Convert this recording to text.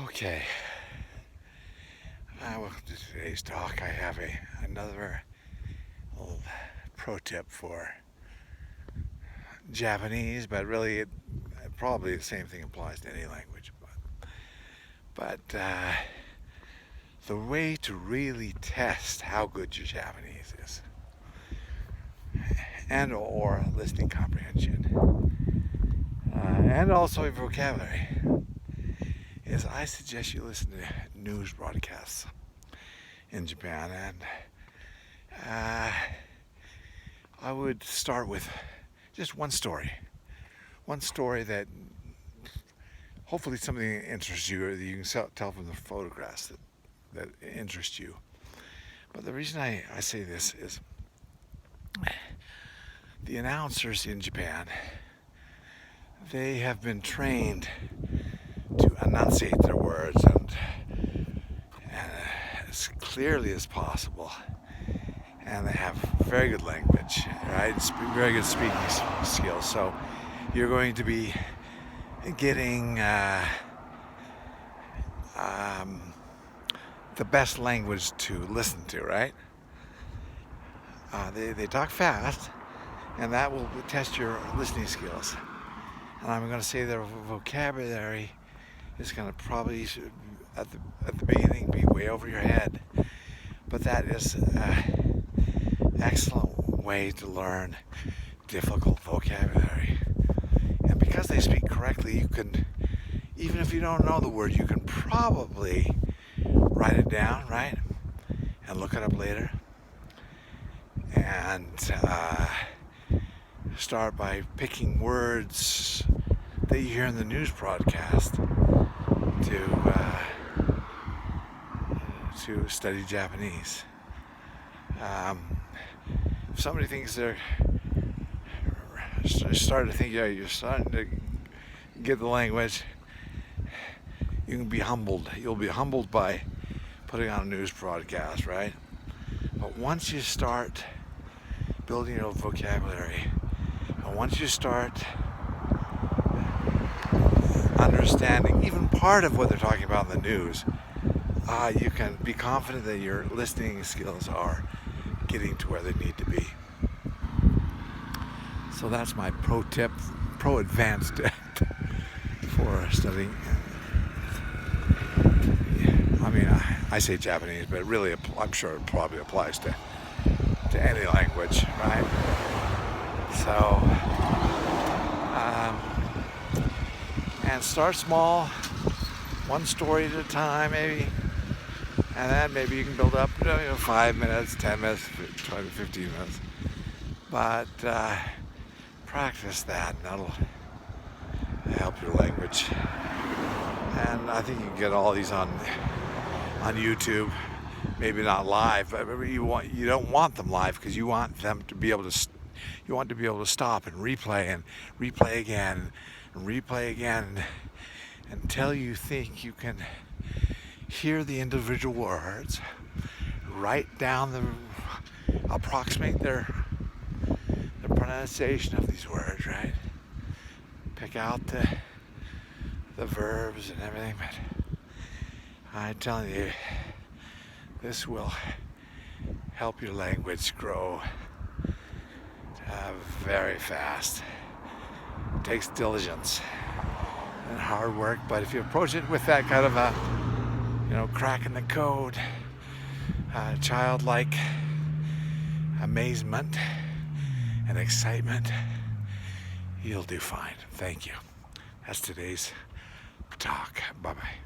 Okay, welcome to today's talk. I have another little pro tip for Japanese, but really, probably the same thing applies to any language. But the way to really test how good your Japanese is, and or listening comprehension, and also your vocabulary, is I suggest you listen to news broadcasts in Japan, and I would start with just one story that hopefully something that interests you, or that you can tell from the photographs that interest you. But the reason I say this is the announcers in Japan, they have been trained to enunciate their words and as clearly as possible, and they have very good language, right? Very good speaking skills. So you're going to be getting the best language to listen to, right? They talk fast, and that will test your listening skills. And I'm going to say their vocabulary is going to probably, at the beginning, be way over your head. But that is an excellent way to learn difficult vocabulary. And because they speak correctly, you can, even if you don't know the word, you can probably write it down, right? And look it up later. And start by picking words that you hear in the news broadcast to study Japanese. If somebody thinks they're starting to think, yeah, you're starting to get the language, you can be humbled. You'll be humbled by putting on a news broadcast, right? But once you start building your vocabulary, and once you start understanding even part of what they're talking about in the news, you can be confident that your listening skills are getting to where they need to be. So that's my pro tip, pro advanced tip for studying. I mean, I say Japanese, but really, I'm sure it probably applies to any language, right? So, and start small, one story at a time, maybe, and then maybe you can build up, 5 minutes, 10 minutes, 20, 15 minutes. But practice that, and that'll help your language. And I think you can get all these on YouTube. Maybe not live, but you don't want them live, because you want them to be able to stop and replay again and replay again until you think you can hear the individual words, write down approximate the pronunciation of these words, right? Pick out the verbs and everything. But I'm telling you, this will help your language grow very fast. It takes diligence and hard work, but if you approach it with that kind of a, crack in the code, childlike amazement and excitement, you'll do fine. Thank you. That's today's talk. Bye-bye.